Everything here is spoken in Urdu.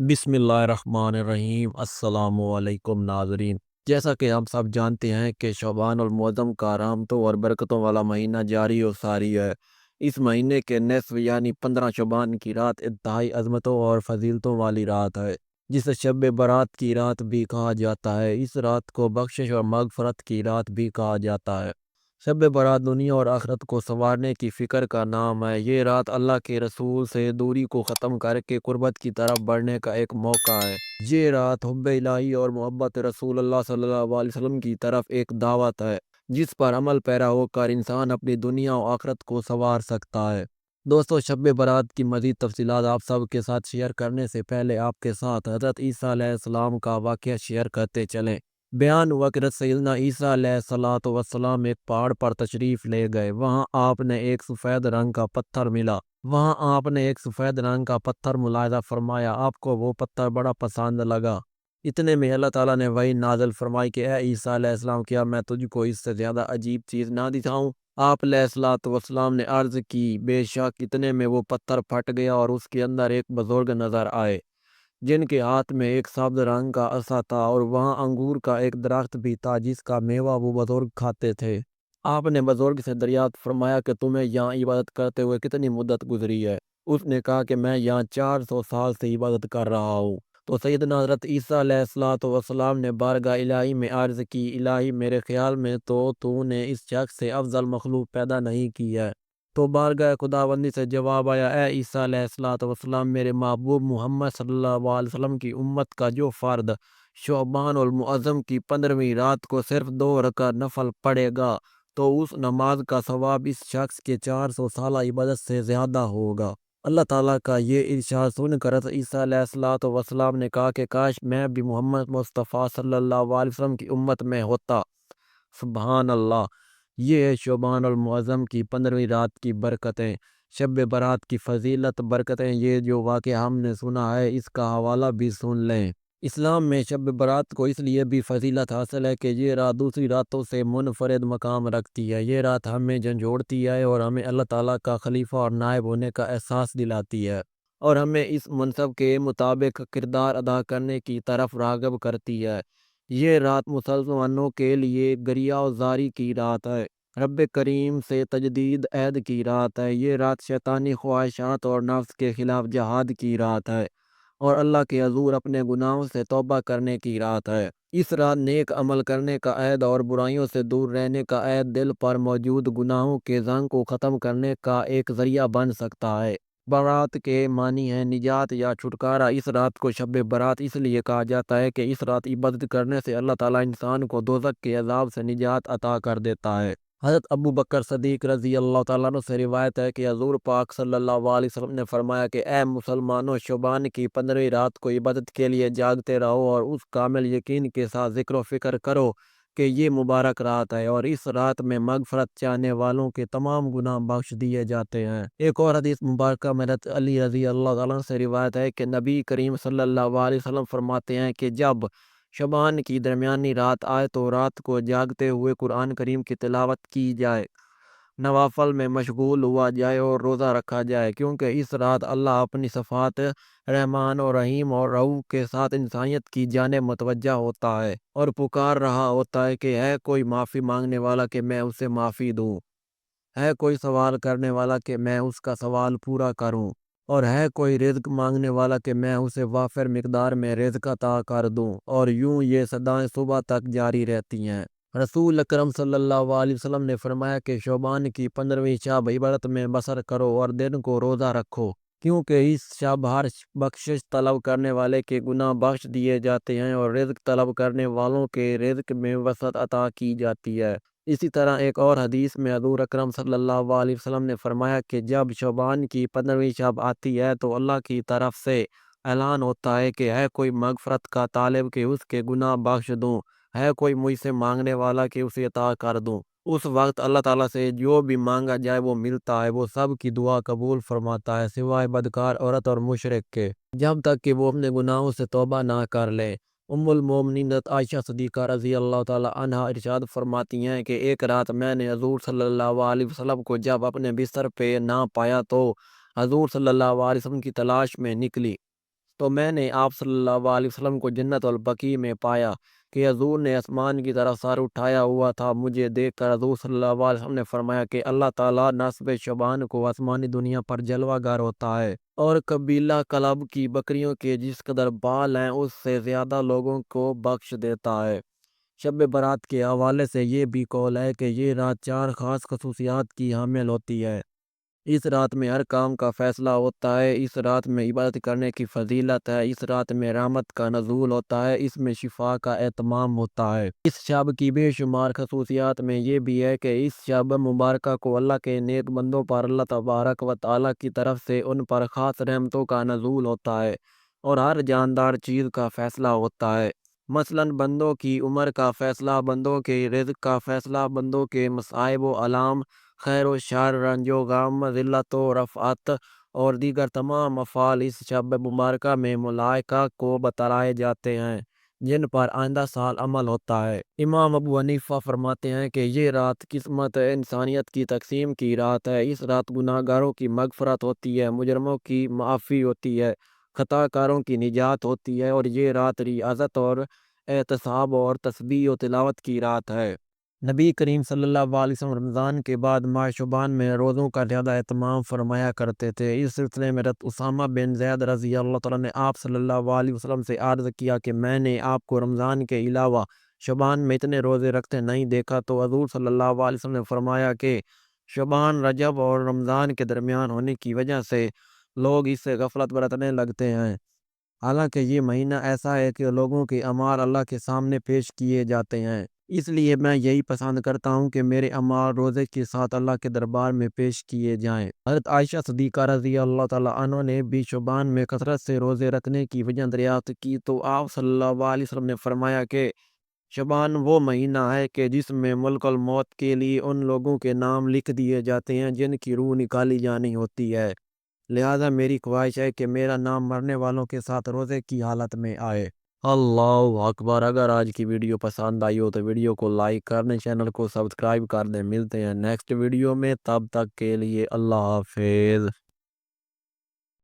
بسم اللہ الرحمن الرحیم۔ السلام علیکم ناظرین، جیسا کہ ہم سب جانتے ہیں کہ شعبان المعظم کا رحمتوں اور برکتوں والا مہینہ جاری و ساری ہے۔ اس مہینے کے نصف یعنی 15 شعبان کی رات انتہائی عظمتوں اور فضیلتوں والی رات ہے، جسے شب برات کی رات بھی کہا جاتا ہے۔ اس رات کو بخشش اور مغفرت کی رات بھی کہا جاتا ہے۔ شب برات دنیا اور آخرت کو سنوارنے کی فکر کا نام ہے۔ یہ رات اللہ کے رسول سے دوری کو ختم کر کے قربت کی طرف بڑھنے کا ایک موقع ہے۔ یہ رات حب الہی اور محبت رسول اللہ صلی اللہ علیہ وسلم کی طرف ایک دعوت ہے، جس پر عمل پیرا ہو کر انسان اپنی دنیا و آخرت کو سنوار سکتا ہے۔ دوستو، شب برات کی مزید تفصیلات آپ سب کے ساتھ شیئر کرنے سے پہلے آپ کے ساتھ حضرت عیسیٰ علیہ السلام کا واقعہ شیئر کرتے چلیں۔ بیان ہوا کہ سیدنا عیسیٰ علیہ السلام ایک پہاڑ پر تشریف لے گئے۔ وہاں آپ نے ایک سفید رنگ کا پتھر ملاحظہ فرمایا۔ آپ کو وہ پتھر بڑا پسند لگا۔ اتنے میں اللہ تعالیٰ نے وحی نازل فرمائی کہ اے عیسیٰ علیہ السلام، کیا میں تجھ کو اس سے زیادہ عجیب چیز نہ دکھاؤں؟ آپ علیہ السلام نے عرض کی، بے شک۔ اتنے میں وہ پتھر پھٹ گیا اور اس کے اندر ایک بزرگ نظر آئے، جن کے ہاتھ میں ایک سبز رنگ کا عصا تھا، اور وہاں انگور کا ایک درخت بھی تھا جس کا میوہ وہ بزرگ کھاتے تھے۔ آپ نے بزرگ سے دریافت فرمایا کہ تمہیں یہاں عبادت کرتے ہوئے کتنی مدت گزری ہے؟ اس نے کہا کہ میں یہاں 400 سال سے عبادت کر رہا ہوں۔ تو سیدنا حضرت عیسیٰ علیہ السلام نے بارگاہ الہی میں عرض کی، الہی، میرے خیال میں تو نے اس شخص سے افضل مخلوق پیدا نہیں کی ہے۔ تو بارگاہ خداوندی سے جواب آیا، اے عیسیٰ علیہ السلام، میرے محبوب محمد صلی اللہ علیہ وسلم کی امت کا جو فرد شعبان المعظم کی 15ویں رات کو صرف 2 رکعت نفل پڑھے گا تو اس نماز کا ثواب اس شخص کے 400 سالہ عبادت سے زیادہ ہوگا۔ اللہ تعالیٰ کا یہ ارشاد سن کر عیسیٰ علیہ السلام نے کہا کہ کاش میں بھی محمد مصطفیٰ صلی اللہ علیہ وسلم کی امت میں ہوتا۔ سبحان اللہ۔ یہ ہے شعبان المعظم کی 15ویں رات کی برکتیں، شب برات کی فضیلت، برکتیں۔ یہ جو واقعہ ہم نے سنا ہے، اس کا حوالہ بھی سن لیں۔ اسلام میں شب برات کو اس لیے بھی فضیلت حاصل ہے کہ یہ رات دوسری راتوں سے منفرد مقام رکھتی ہے۔ یہ رات ہمیں جھنجھوڑتی ہے اور ہمیں اللہ تعالیٰ کا خلیفہ اور نائب ہونے کا احساس دلاتی ہے، اور ہمیں اس منصب کے مطابق کردار ادا کرنے کی طرف راغب کرتی ہے۔ یہ رات مسلمانوں کے لیے گریہ و زاری کی رات ہے، رب کریم سے تجدید عہد کی رات ہے۔ یہ رات شیطانی خواہشات اور نفس کے خلاف جہاد کی رات ہے، اور اللہ کے حضور اپنے گناہوں سے توبہ کرنے کی رات ہے۔ اس رات نیک عمل کرنے کا عہد اور برائیوں سے دور رہنے کا عہد دل پر موجود گناہوں کے زنگ کو ختم کرنے کا ایک ذریعہ بن سکتا ہے۔ برات کے معنی ہے نجات یا چھٹکارا۔ اس رات کو شب برات اس لیے کہا جاتا ہے کہ اس رات عبادت کرنے سے اللہ تعالیٰ انسان کو دوزخ کے عذاب سے نجات عطا کر دیتا ہے۔ حضرت ابو بکر صدیق رضی اللہ تعالیٰ عنہ سے روایت ہے کہ حضور پاک صلی اللہ علیہ وسلم نے فرمایا کہ اے مسلمانوں، شعبان کی 15ویں رات کو عبادت کے لیے جاگتے رہو اور اس کامل یقین کے ساتھ ذکر و فکر کرو کہ یہ مبارک رات ہے، اور اس رات میں مغفرت چاہنے والوں کے تمام گناہ بخش دیے جاتے ہیں۔ ایک اور حدیث مبارکہ میں حضرت علی رضی اللہ تعالیٰ عنہ سے روایت ہے کہ نبی کریم صلی اللہ علیہ وسلم فرماتے ہیں کہ جب شعبان کی درمیانی رات آئے تو رات کو جاگتے ہوئے قرآن کریم کی تلاوت کی جائے، نوافل میں مشغول ہوا جائے اور روزہ رکھا جائے، کیونکہ اس رات اللہ اپنی صفات رحمان اور رحیم اور رؤوف کے ساتھ انسانیت کی جانب متوجہ ہوتا ہے اور پکار رہا ہوتا ہے کہ ہے کوئی معافی مانگنے والا کہ میں اسے معافی دوں، ہے کوئی سوال کرنے والا کہ میں اس کا سوال پورا کروں، اور ہے کوئی رزق مانگنے والا کہ میں اسے وافر مقدار میں رزق عطا کر دوں۔ اور یوں یہ صدائیں صبح تک جاری رہتی ہیں۔ رسول اکرم صلی اللہ علیہ وسلم نے فرمایا کہ شعبان کی 15ویں شب عبادت میں بسر کرو اور دن کو روزہ رکھو، کیونکہ اس شب ہر بخشش طلب کرنے والے کے گناہ بخش دیے جاتے ہیں اور رزق طلب کرنے والوں کے رزق میں وسعت عطا کی جاتی ہے۔ اسی طرح ایک اور حدیث میں حضور اکرم صلی اللہ علیہ وسلم نے فرمایا کہ جب شعبان کی 15ویں شب آتی ہے تو اللہ کی طرف سے اعلان ہوتا ہے کہ ہے کوئی مغفرت کا طالب کہ اس کے گناہ بخش دوں، ہے کوئی مجھ سے مانگنے والا کہ اسے عطا کر دوں۔ اس وقت اللہ تعالیٰ سے جو بھی مانگا جائے وہ ملتا ہے، وہ سب کی دعا قبول فرماتا ہے سوائے بدکار عورت اور مشرک کے، جب تک کہ وہ اپنے گناہوں سے توبہ نہ کر لے۔ ام المومنین حضرت عائشہ صدیقہ رضی اللہ تعالیٰ عنہا ارشاد فرماتی ہیں کہ ایک رات میں نے حضور صلی اللہ علیہ وسلم کو جب اپنے بستر پہ نہ پایا تو حضور صلی اللہ علیہ وسلم کی تلاش میں نکلی، تو میں نے آپ صلی اللہ علیہ وسلم کو جنت البقیع میں پایا کہ حضور نے آسمان کی طرف سر اٹھایا ہوا تھا۔ مجھے دیکھ کر حضور صلی اللہ علیہ وسلم نے فرمایا کہ اللہ تعالیٰ نصب شعبان کو آسمانی دنیا پر جلوہ گر ہوتا ہے، اور قبیلہ کلب کی بکریوں کے جس قدر بال ہیں اس سے زیادہ لوگوں کو بخش دیتا ہے۔ شب برات کے حوالے سے یہ بھی قول ہے کہ یہ رات 4 خاص خصوصیات کی حامل ہوتی ہے۔ اس رات میں ہر کام کا فیصلہ ہوتا ہے، اس رات میں عبادت کرنے کی فضیلت ہے، اس رات میں رحمت کا نزول ہوتا ہے، اس میں شفا کا اہتمام ہوتا ہے۔ اس شب کی بے شمار خصوصیات میں یہ بھی ہے کہ اس شب مبارکہ کو اللہ کے نیک بندوں پر اللہ تبارک و تعالیٰ کی طرف سے ان پر خاص رحمتوں کا نزول ہوتا ہے، اور ہر جاندار چیز کا فیصلہ ہوتا ہے۔ مثلاً بندوں کی عمر کا فیصلہ، بندوں کے رزق کا فیصلہ، بندوں کے مصائب و آلام، خیر و شر، رنج و غم، ذلت و رفعت اور دیگر تمام افعال اس شب مبارکہ میں ملائکہ کو بتلائے جاتے ہیں، جن پر آئندہ سال عمل ہوتا ہے۔ امام ابو حنیفہ فرماتے ہیں کہ یہ رات قسمت انسانیت کی تقسیم کی رات ہے۔ اس رات گناہ گاروں کی مغفرت ہوتی ہے، مجرموں کی معافی ہوتی ہے، خطا کاروں کی نجات ہوتی ہے، اور یہ رات ریاضت اور احتساب اور تسبیح و تلاوت کی رات ہے۔ نبی کریم صلی اللہ علیہ وسلم رمضان کے بعد ماہ شعبان میں روزوں کا زیادہ اہتمام فرمایا کرتے تھے۔ اس سلسلے میں اسامہ بن زید رضی اللہ تعالیٰ نے آپ صلی اللہ علیہ وسلم سے عرض کیا کہ میں نے آپ کو رمضان کے علاوہ شعبان میں اتنے روزے رکھتے نہیں دیکھا، تو حضور صلی اللہ علیہ وسلم نے فرمایا کہ شعبان رجب اور رمضان کے درمیان ہونے کی وجہ سے لوگ اس سے غفلت برتنے لگتے ہیں، حالانکہ یہ مہینہ ایسا ہے کہ لوگوں کے اعمال اللہ کے سامنے پیش کیے جاتے ہیں۔ اس لیے میں یہی پسند کرتا ہوں کہ میرے اعمال روزے کے ساتھ اللہ کے دربار میں پیش کیے جائیں۔ حضرت عائشہ صدیقہ رضی اللہ تعالیٰ عنہ نے بھی شعبان میں کثرت سے روزے رکھنے کی وجہ دریافت کی، تو آپ صلی اللہ علیہ وسلم نے فرمایا کہ شعبان وہ مہینہ ہے کہ جس میں ملک الموت کے لیے ان لوگوں کے نام لکھ دیے جاتے ہیں جن کی روح نکالی جانی ہوتی ہے، لہذا میری خواہش ہے کہ میرا نام مرنے والوں کے ساتھ روزے کی حالت میں آئے۔ اللہ اکبر۔ اگر آج کی ویڈیو پسند آئی ہو تو ویڈیو کو لائک کر دیں، چینل کو سبسکرائب کر دیں۔ ملتے ہیں نیکسٹ ویڈیو میں، تب تک کے لیے اللہ حافظ۔